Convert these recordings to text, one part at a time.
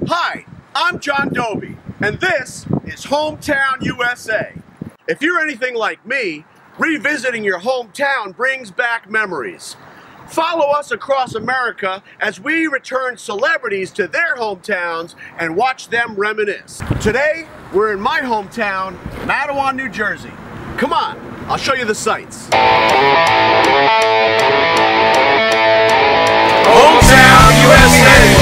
Hi, I'm Jon Doby, and this is Hometown USA. If you're anything like me, revisiting your hometown brings back memories. Follow us across America as we return celebrities to their hometowns and watch them reminisce. Today, we're in my hometown, Matawan, New Jersey. Come on, I'll show you the sights. Hometown USA!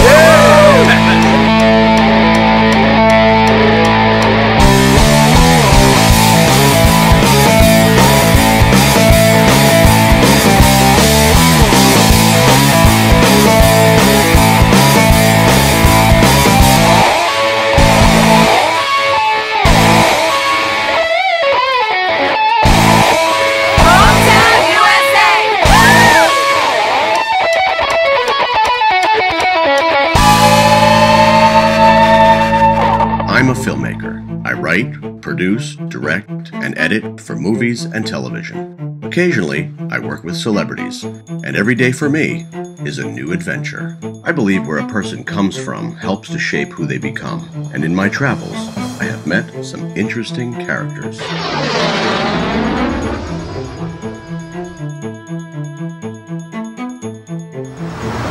I'm a filmmaker. I write, produce, direct, and edit for movies and television. Occasionally, I work with celebrities, and every day for me is a new adventure. I believe where a person comes from helps to shape who they become, and in my travels, I have met some interesting characters.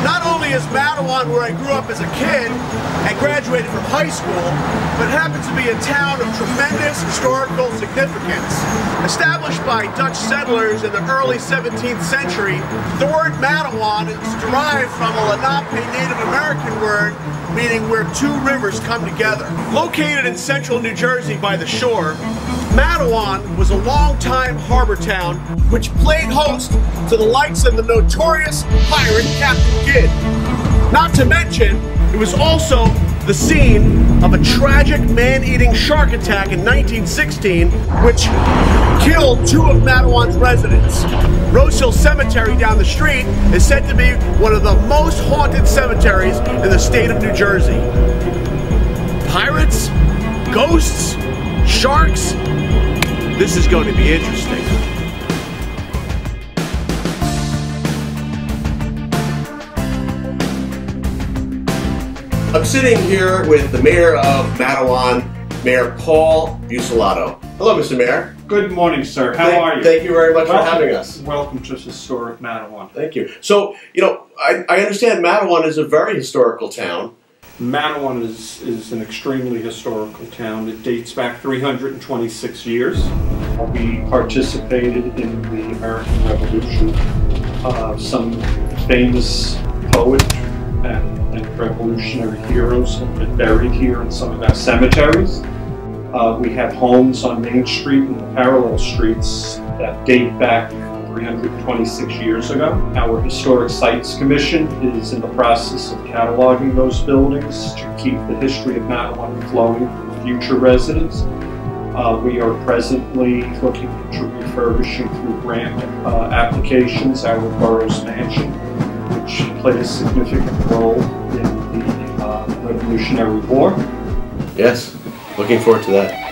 Not only is Matawan where I grew up as a kid and graduated from high school, but it happens to be a town of tremendous historical significance. Established by Dutch settlers in the early 17th century, the word Matawan is derived from a Lenape Native American word meaning where two rivers come together. Located in central New Jersey by the shore, Matawan was a long-time harbor town which played host to the likes of the notorious pirate Captain Kidd. Not to mention, it was also the scene of a tragic man-eating shark attack in 1916, which killed two of Matawan's residents. Rose Hill Cemetery down the street is said to be one of the most haunted cemeteries in the state of New Jersey. Pirates? Ghosts? Sharks? This is going to be interesting. I'm sitting here with the mayor of Matawan, Mayor Paul Buccellato. Hello, Mr. Mayor. Good morning, sir. How are you? Thank you very much for having us. Welcome to historic Matawan. Thank you. So, I understand Matawan is a very historical town. Matawan is an extremely historical town. It dates back 326 years. We participated in the American Revolution. Some famous poets and revolutionary heroes have been buried here in some of our cemeteries. We have homes on Main Street and the parallel streets that date back 326 years ago. Our Historic Sites Commission is in the process of cataloging those buildings to keep the history of Matawan flowing for future residents. We are presently looking into refurbishing through grant applications our borough's mansion, which played a significant role in the Revolutionary War. Yes, looking forward to that.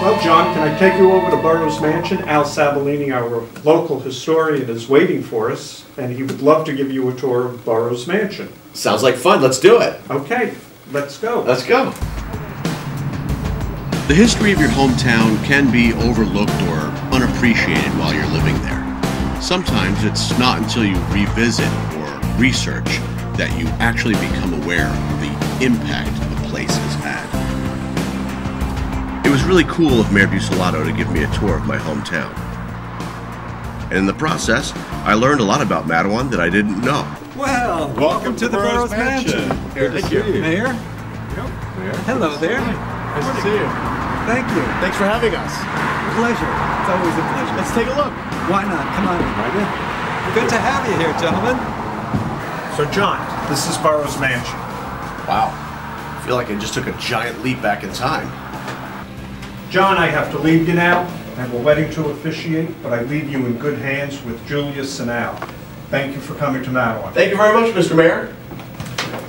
Well, John, can I take you over to Borough's Mansion? Al Sabolini, our local historian, is waiting for us, and he would love to give you a tour of Borough's Mansion. Sounds like fun. Let's do it. Okay, let's go. Let's go. The history of your hometown can be overlooked or unappreciated while you're living there. Sometimes it's not until you revisit or research that you actually become aware of the impact the place has had. It was really cool of Mayor Buccellato to give me a tour of my hometown. And in the process, I learned a lot about Matawan that I didn't know. Well, welcome to the Borough's Mansion. Here to see you. Mayor? Yep. Hello there. Nice to see you. Thank you. Thanks for having us. Pleasure. It's always a pleasure. Let's take a look. Why not? Come on. Good to have you here, gentlemen. So, John, this is Borough's Mansion. Wow. I feel like I just took a giant leap back in time. John, I have to leave you now. I have a wedding to officiate, but I leave you in good hands with Julius and Al. Thank you for coming to Matawan. Thank you very much, Mr. Mayor.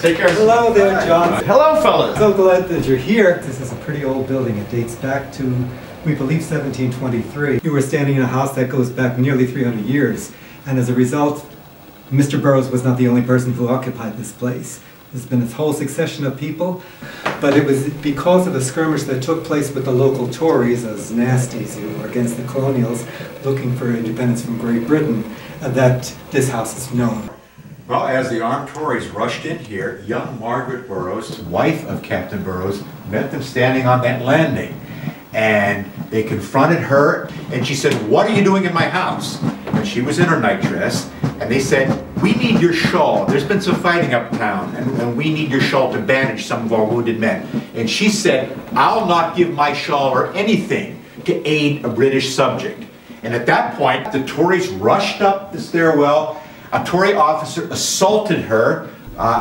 Take care. Hello there, John. Hello, fellas. So glad that you're here. This is a pretty old building. It dates back to, we believe, 1723. You were standing in a house that goes back nearly 300 years. And as a result, Mr. Burroughs was not the only person who occupied this place. There's been a whole succession of people, but it was because of a skirmish that took place with the local Tories, those nasties who were against the colonials, looking for independence from Great Britain, that this house is known. Well, as the armed Tories rushed in here, young Margaret Burroughs, wife of Captain Burroughs, met them standing on that landing. And they confronted her, and she said, "What are you doing in my house?" And she was in her nightdress, and they said, "We need your shawl. There's been some fighting uptown, and we need your shawl to bandage some of our wounded men." And she said, "I'll not give my shawl or anything to aid a British subject." And at that point, the Tories rushed up the stairwell. A Tory officer assaulted her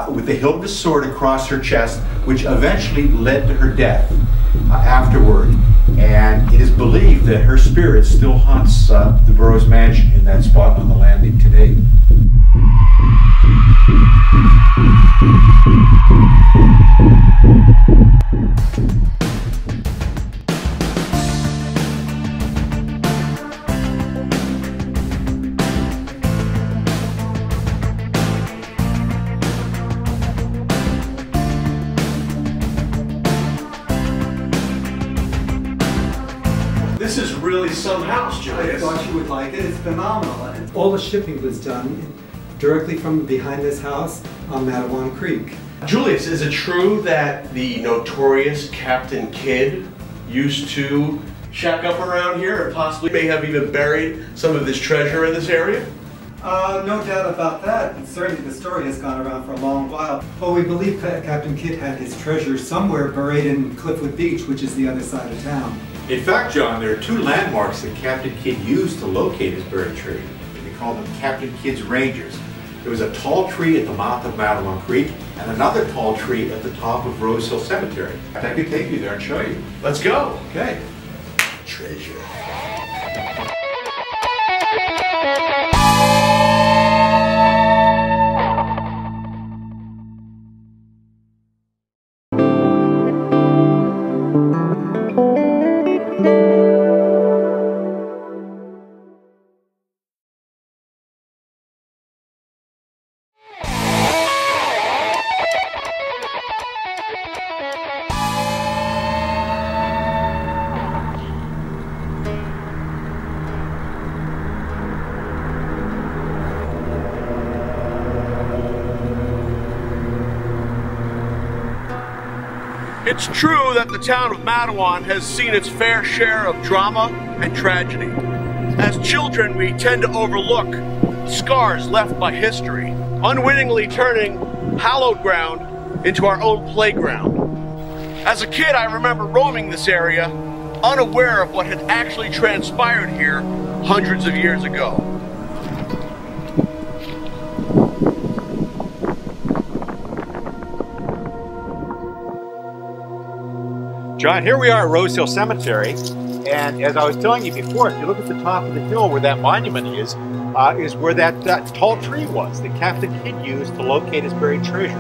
with the hilt of his sword across her chest, which eventually led to her death afterward. And it is believed that her spirit still haunts the Burroughs mansion in that spot on the landing today. This is really some house, I Julius. thought you would like it. It's phenomenal. And all the shipping was done directly from behind this house on Matawan Creek. Julius, is it true that the notorious Captain Kidd used to shack up around here and possibly may have even buried some of his treasure in this area? No doubt about that. And certainly the story has gone around for a long while. But we believe Captain Kidd had his treasure somewhere buried in Cliffwood Beach, which is the other side of town. In fact, John, there are two landmarks that Captain Kidd used to locate his buried treasure. They call them Captain Kidd's Rangers. There was a tall tree at the mouth of Matawan Creek and another tall tree at the top of Rose Hill Cemetery. I could take you there and show you. Let's go. Okay. Treasure. It's true that the town of Matawan has seen its fair share of drama and tragedy. As children, we tend to overlook scars left by history, unwittingly turning hallowed ground into our own playground. As a kid, I remember roaming this area, unaware of what had actually transpired here hundreds of years ago. John, here we are at Rose Hill Cemetery, and as I was telling you before, if you look at the top of the hill where that monument is where that tall tree was that Captain Kidd used to locate his buried treasure.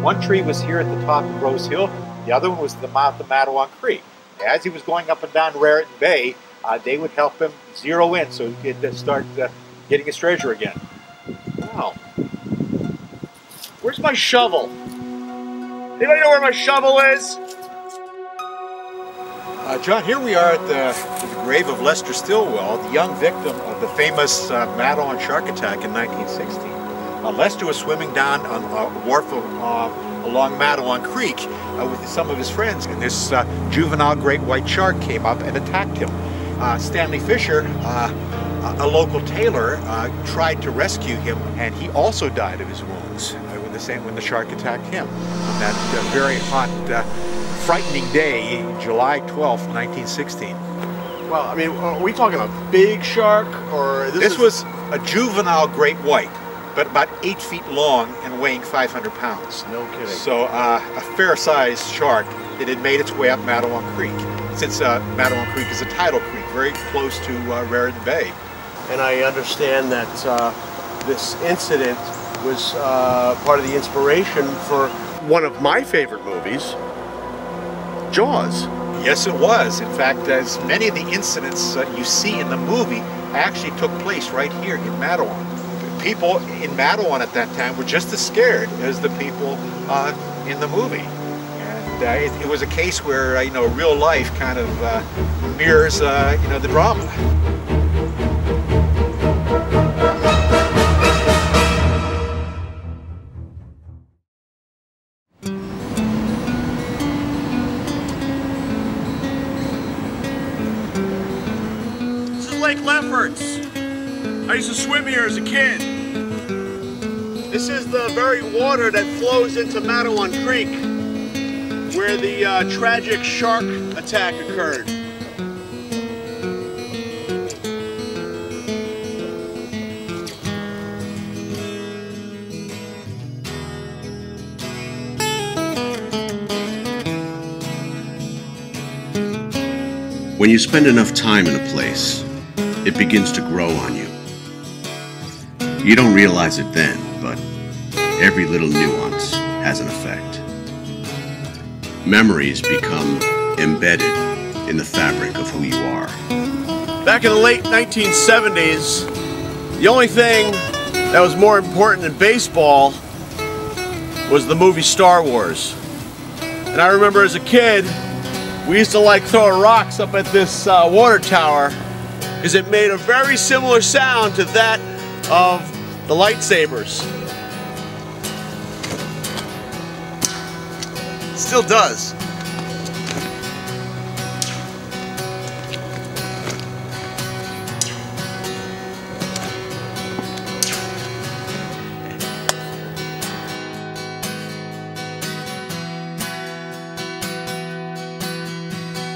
One tree was here at the top of Rose Hill, the other one was at the mouth of Matawan Creek. As he was going up and down Raritan Bay, they would help him zero in so he could start getting his treasure again. Wow. Where's my shovel? Anybody know where my shovel is? John, here we are at the grave of Lester Stillwell, the young victim of the famous Matawan shark attack in 1916. Lester was swimming down on a wharf along Matawan Creek with some of his friends, and this juvenile great white shark came up and attacked him. Stanley Fisher, a local tailor, tried to rescue him, and he also died of his wounds when the shark attacked him on that very hot, frightening day, July 12th, 1916. Well, I mean, are we talking a big shark, or this was a juvenile great white, but about 8 feet long and weighing 500 pounds. No kidding. So a fair-sized shark that had made its way up Matawan Creek. thinks it's Matawan Creek is a tidal creek, very close to Raritan Bay. And I understand that this incident was part of the inspiration for one of my favorite movies, Jaws. Yes, it was. In fact, as many of the incidents you see in the movie actually took place right here in Matawan. People in Matawan at that time were just as scared as the people in the movie. And it was a case where, you know, real life kind of mirrors, you know, the drama. Lake Lefferts. I used to swim here as a kid. This is the very water that flows into Matawan Creek, where the tragic shark attack occurred. When you spend enough time in a place, it begins to grow on you. You don't realize it then, but every little nuance has an effect. Memories become embedded in the fabric of who you are. Back in the late 1970s, the only thing that was more important than baseball was the movie Star Wars. And I remember as a kid, we used to like throw rocks up at this water tower because it made a very similar sound to that of the lightsabers. Still does.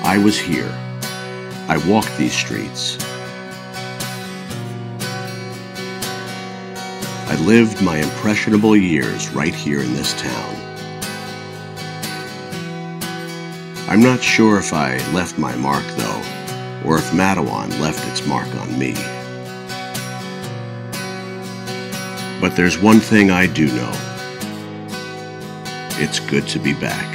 I was here. I walked these streets. I lived my impressionable years right here in this town. I'm not sure if I left my mark, though, or if Matawan left its mark on me. But there's one thing I do know. It's good to be back.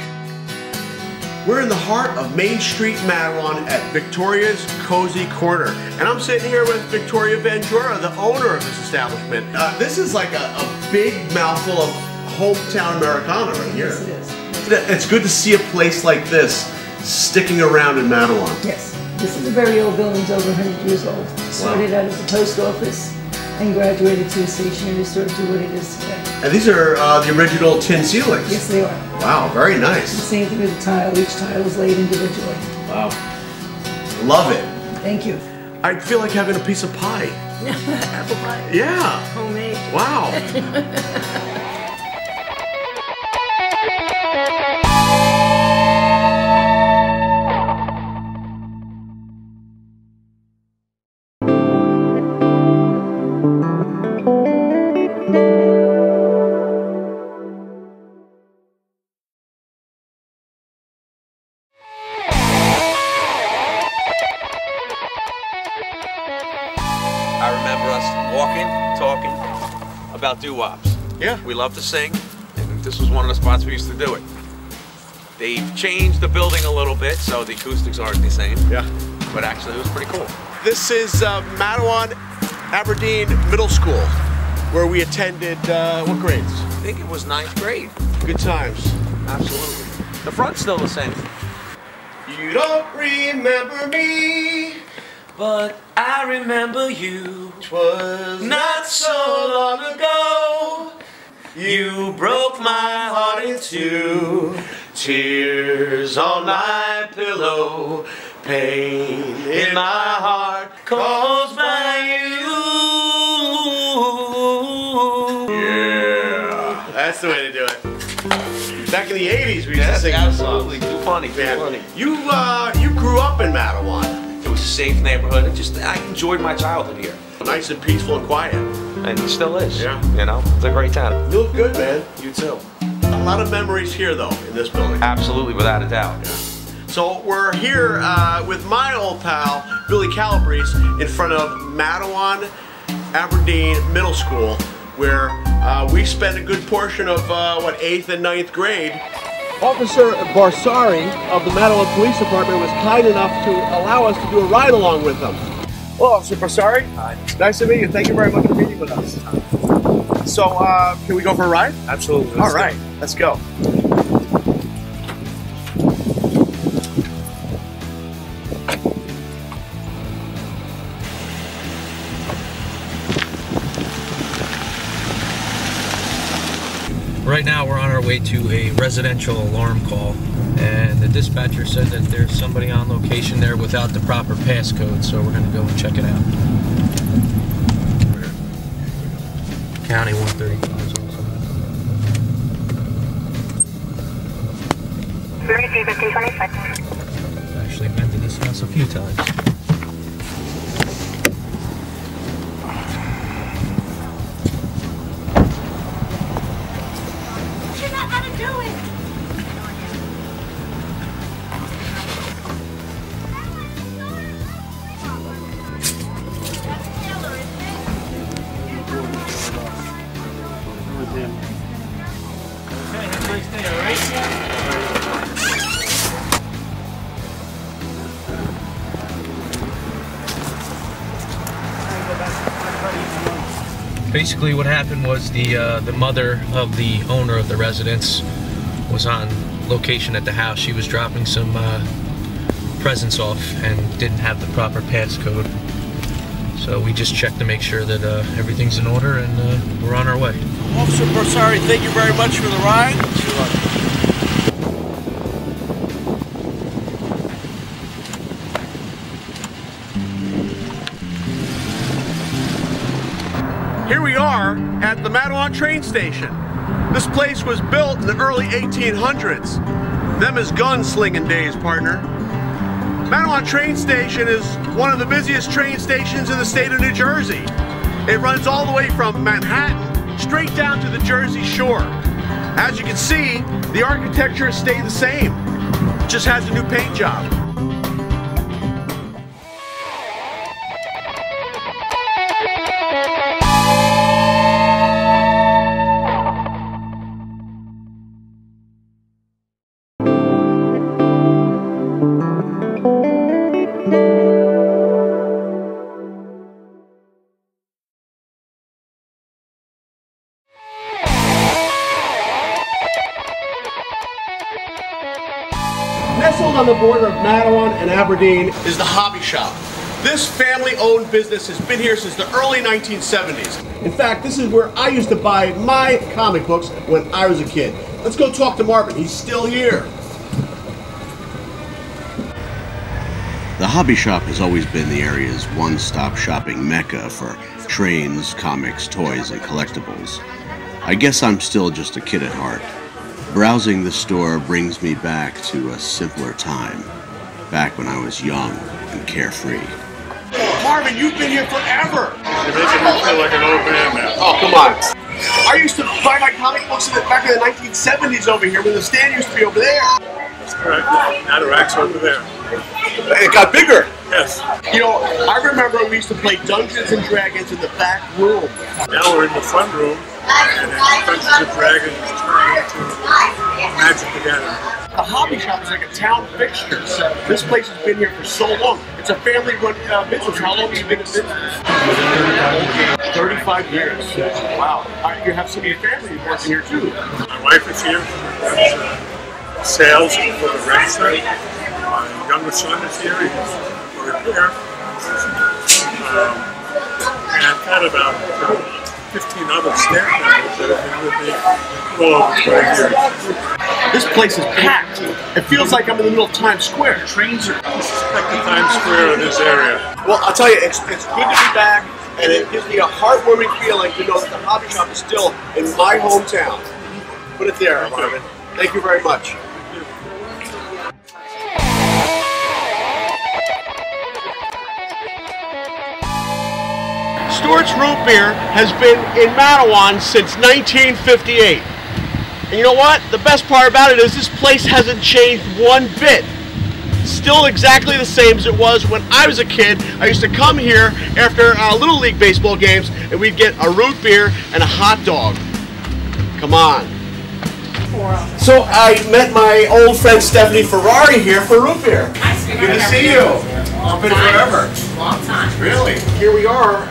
We're in the heart of Main Street, Matawan at Victoria's Cozy Corner. And I'm sitting here with Victoria Ventura, the owner of this establishment. This is like a big mouthful of hometown Americana right here. Yes, it is. It's good to see a place like this sticking around in Matawan. Yes, this is a very old building, it's over 100 years old. It started out as a post office and graduated to a stationery store to what it is today. And these are the original tin ceilings. Yes, they are. Wow, very nice. The same thing with the tile. Each tile is laid individually. Wow. Love it. Thank you. I feel like having a piece of pie. Apple pie. Yeah. Homemade. Wow. I remember us walking, talking about doo-wops. Yeah. We love to sing, and this was one of the spots we used to do it. They've changed the building a little bit, so the acoustics aren't the same. Yeah. But actually, it was pretty cool. This is Matawan Aberdeen Middle School, where we attended, what grades? I think it was 9th grade. Good times. Absolutely. The front's still the same. You don't remember me, But I remember you. 'twas Not so long ago, you broke my heart in two. Tears on my pillow, pain in my heart caused by you. Yeah, that's the way to do it. Back in the 80s, we used to sing Absolutely, too funny, too Man, funny. you grew up in Matawan. It was a safe neighborhood. I enjoyed my childhood here. Nice and peaceful and quiet. And it still is. Yeah. You know, it's a great town. You look good, man. You too. A lot of memories here, though, in this building. Absolutely, without a doubt. So we're here with my old pal, Billy Calabrese, in front of Matawan Aberdeen Middle School, where we spent a good portion of, 8th and 9th grade. Officer Barsari of the Matawan Police Department was kind enough to allow us to do a ride along with them. Hello, Officer Barsari. Hi. Nice to meet you. Thank you very much for meeting with us. So, can we go for a ride? Absolutely. All right, let's go. Right now we're on our way to a residential alarm call, and the dispatcher said that there's somebody on location there without the proper passcode, so we're going to go and check it out. County 135 is also. 3325. I've actually been to this house a few times. Basically what happened was the mother of the owner of the residence was on location at the house. She was dropping some presents off and didn't have the proper passcode. So we just checked to make sure that everything's in order, and we're on our way. Officer Barsari, thank you very much for the ride. Here we are at the Matawan train station. This place was built in the early 1800s. Them is gun-slinging days, partner. Matawan train station is one of the busiest train stations in the state of New Jersey. It runs all the way from Manhattan straight down to the Jersey Shore. As you can see, the architecture has stayed the same. It just has a new paint job. Nestled on the border of Matawan and Aberdeen is the Hobby Shop. This family-owned business has been here since the early 1970s. In fact, this is where I used to buy my comic books when I was a kid. Let's go talk to Marvin. He's still here. The Hobby Shop has always been the area's one-stop shopping mecca for trains, comics, toys, and collectibles. I guess I'm still just a kid at heart. Browsing the store brings me back to a simpler time, back when I was young and carefree. Marvin, you've been here forever. You're making me feel like an old man now. Oh, come on. I used to buy my comic books back in the 1970s over here when the stand used to be over there. That's correct. Now the rack's over there. It got bigger. Yes. You know, I remember we used to play Dungeons and Dragons in the back room. Now we're in the front room, and then Dungeons and Dragons turn into Magic the Gathering. The Hobby Shop is like a town fixture. This place has been here for so long. It's a family-run business. How long have you been in business? 35 years. Wow. You have some of your family working here too. My wife is here. Sales for the rent site. My younger son is here. He's for repair. And I've got about 15 other staff members that have been with me well over 20 years. This place is packed. It feels like I'm in the middle of Times Square. Trains are... This is like the Times Square of this area. Well, I'll tell you, it's good to be back, and it gives me a heartwarming feeling to know that the Hobby Shop is still in my hometown. Put it there, Marvin. Thank you very much. Stewart's Root Beer has been in Matawan since 1958. And you know what? The best part about it is this place hasn't changed one bit. still exactly the same as it was when I was a kid. I used to come here after Little League baseball games, and we'd get a root beer and a hot dog. Come on. So I met my old friend Stephanie Ferrari here for root beer. Good to see you. It's been forever. Long time. Really? Here we are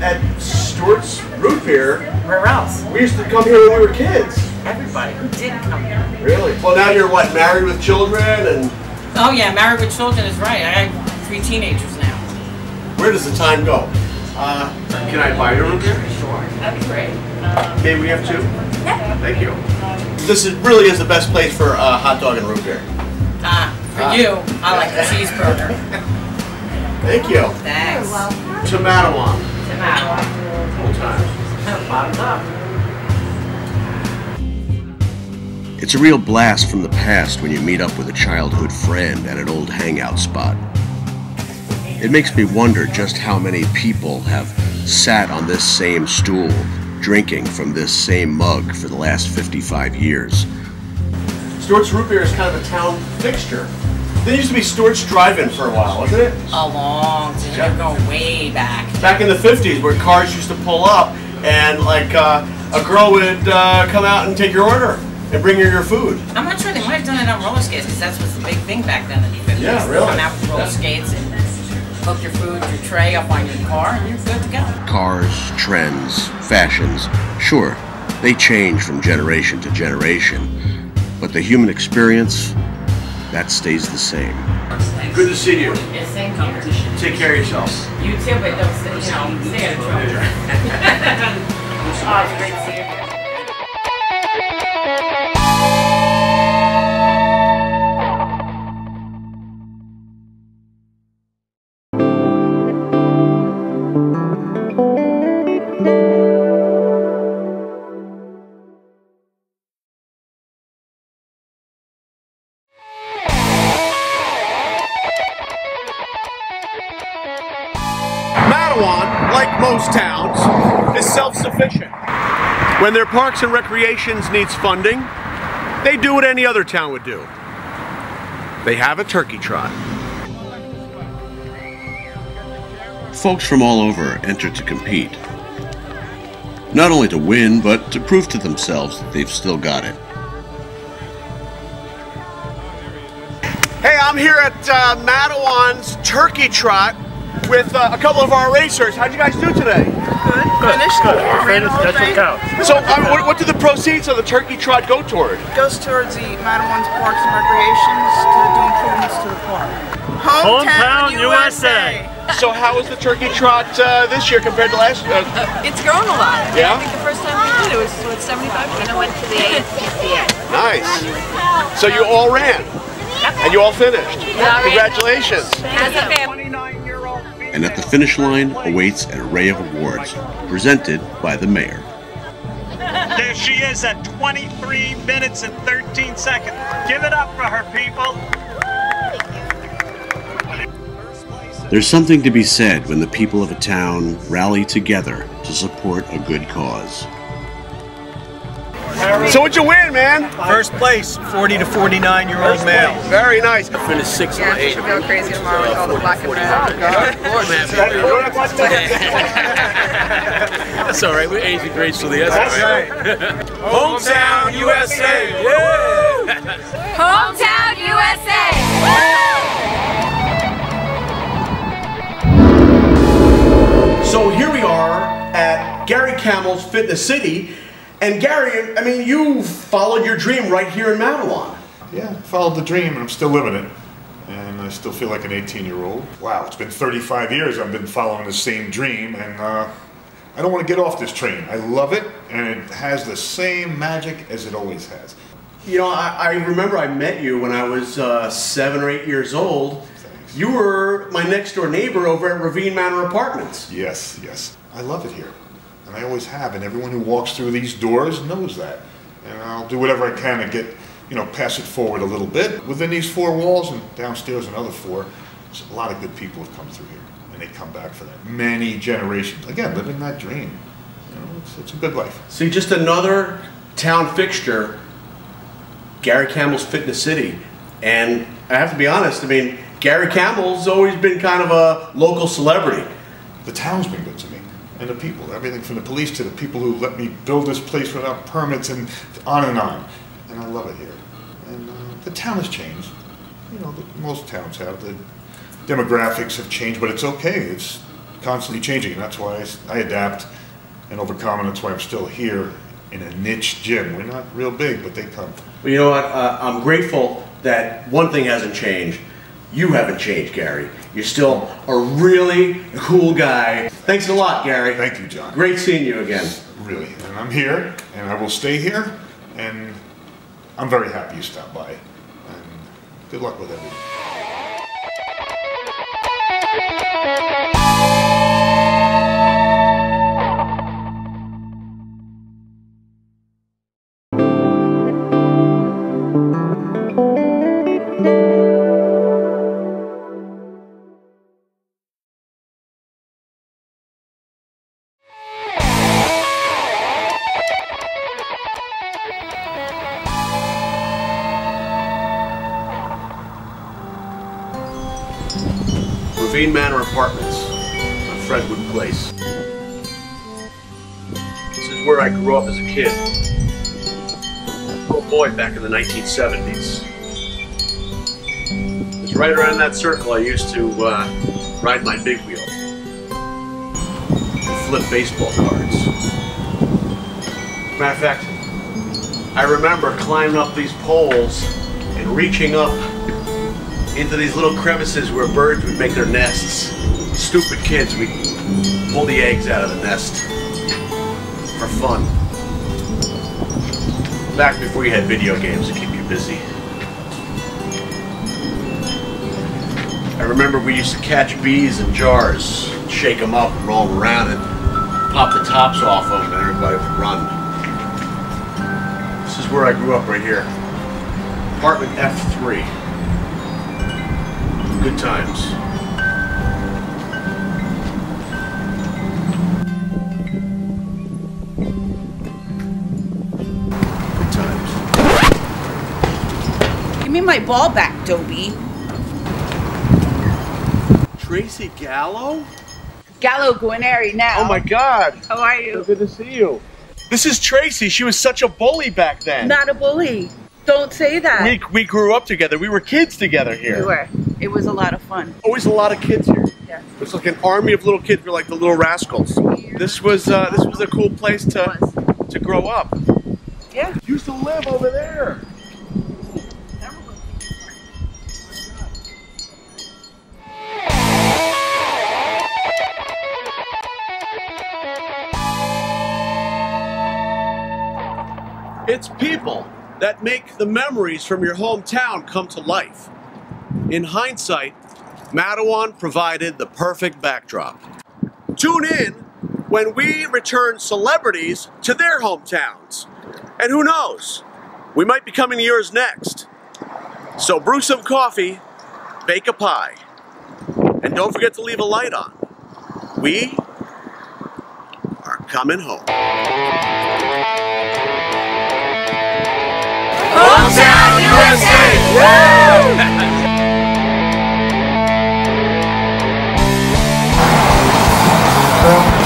at Stewart's Root Beer. Where else? We used to come here when we were kids. Everybody who did come here. Really? Well, now you're what, married with children and... Oh yeah, married with children is right. I have 3 teenagers now. Where does the time go? Can I buy your root beer? Sure. That'd be great. Maybe we have 2? Yeah. Thank you. This really is the best place for hot dog and root beer. For you, I like the cheeseburger. Thank you. Thanks. To Mattawan. To Mattawan. Full time. Bottoms up. It's a real blast from the past when you meet up with a childhood friend at an old hangout spot. It makes me wonder just how many people have sat on this same stool, drinking from this same mug for the last 55 years. Stewart's Root Beer is kind of a town fixture. There used to be Stewart's Drive-In for a while, wasn't it? A long time. You're going way back. Back in the 50s, where cars used to pull up and like a girl would come out and take your order and bring you your food. I'm not sure, they might have done it on roller skates because that's what's the big thing back then in the 50s. Yeah, really? Come out with roller skates and hook your food, your tray up on your car, and you're good to go. Cars, trends, fashions, sure, they change from generation to generation, but the human experience, that stays the same. Good to see you. Yeah, same competition. Take care of yourself. You too, but don't stay, stay out of trouble. Oh, it's great to see you. Mattawan, like most towns, is self-sufficient. When their parks and recreations needs funding, they do what any other town would do. They have a turkey trot. Folks from all over enter to compete. Not only to win, but to prove to themselves that they've still got it. Hey, I'm here at Mattawan's Turkey Trot with a couple of our racers. How'd you guys do today? Good. Finished. Good. That's what counts. So, what do the proceeds of the Turkey Trot go toward? It goes towards the Mattawan's Parks and Recreations to do improvements to the park. Hometown USA. So how was the Turkey Trot this year compared to last year? It's grown a lot. Yeah? I think the first time we did it was, what, 75 people? And I went to the ASPCA. Nice. So you all ran? And you all finished? Congratulations. As a family. And at the finish line awaits an array of awards presented by the mayor. There she is at 23 minutes and 13 seconds. Give it up for her, people. There's something to be said when the people of a town rally together to support a good cause. So what'd you win, man? First place, 40 to 49-year-old male. Very nice. I finished 6th Yeah, I should go crazy tomorrow with all the black and red. That's all right. We're aging gracefully. That's right. Hometown USA. Yeah. Hometown USA. So here we are at Gary Camel's Fitness City. And Gary, I mean, you followed your dream right here in Mattawan. Yeah, I followed the dream and I'm still living it. And I still feel like an 18-year-old. Wow, it's been 35 years I've been following the same dream, and I don't want to get off this train. I love it, and it has the same magic as it always has. You know, I remember I met you when I was 7 or 8 years old. Thanks. You were my next door neighbor over at Ravine Manor Apartments. Yes, yes. I love it here. And I always have, and everyone who walks through these doors knows that. And I'll do whatever I can to get, pass it forward a little bit. Within these 4 walls and downstairs another 4, there's a lot of good people have come through here. And they come back for that. Many generations. Again, living that dream. It's a good life. See, just another town fixture, Gary Camel's Fitness City. And I have to be honest, I mean, Gary Campbell's always been kind of a local celebrity. The town's been good to me, and the people, everything from the police to the people who let me build this place without permits and on. And I love it here. And the town has changed. You know, most towns have. The demographics have changed, but it's okay. It's constantly changing, and that's why I adapt and overcome, and that's why I'm still here in a niche gym. We're not real big, but they come. Well, you know what? I'm grateful that one thing hasn't changed. You haven't changed, Gary. You're still a really cool guy. Thanks a lot, Gary. Thank you, John. Great seeing you again. Really. And I'm here, and I will stay here, and I'm very happy you stopped by. And good luck with everything. Ravine Manor Apartments on Fredwood Place. This is where I grew up as a kid. Little boy back in the 1970s. It's right around that circle I used to ride my big wheel and flip baseball cards. Matter of fact, I remember climbing up these poles and reaching up into these little crevices where birds would make their nests. Stupid kids, we'd pull the eggs out of the nest for fun. Back before you had video games to keep you busy. I remember we used to catch bees in jars, shake them up and roll them around and pop the tops off of them and everybody would run. This is where I grew up right here. Apartment F3. Good times. Good times. Give me my ball back, Doby. Tracy Gallo? Gallo Guarneri now. Oh my God. How are you? So good to see you. This is Tracy. She was such a bully back then. Not a bully. Don't say that. We grew up together. We were kids together here. We were. It was a lot of fun. Always a lot of kids here. Yes. It's like an army of little kids. We're like the little rascals. This was a cool place to grow up. Yeah. Used to live over there. It's people that make the memories from your hometown come to life. In hindsight, Matawan provided the perfect backdrop. Tune in when we return celebrities to their hometowns. And who knows, we might be coming to yours next. So brew some coffee, bake a pie, and don't forget to leave a light on. We are coming home. Hometown USA! Woo!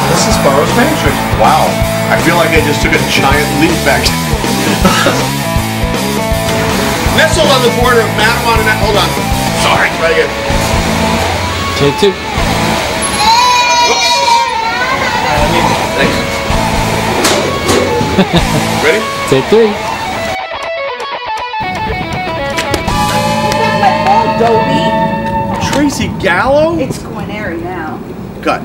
This is Burroughs Main Street. Wow, I feel like I just took a giant leap back. Nestled on the border of Matawan and hold on. Sorry, right again. Take two. Thanks. Ready? Take three. Doby. Tracy Gallo? It's Guarneri now. Cut.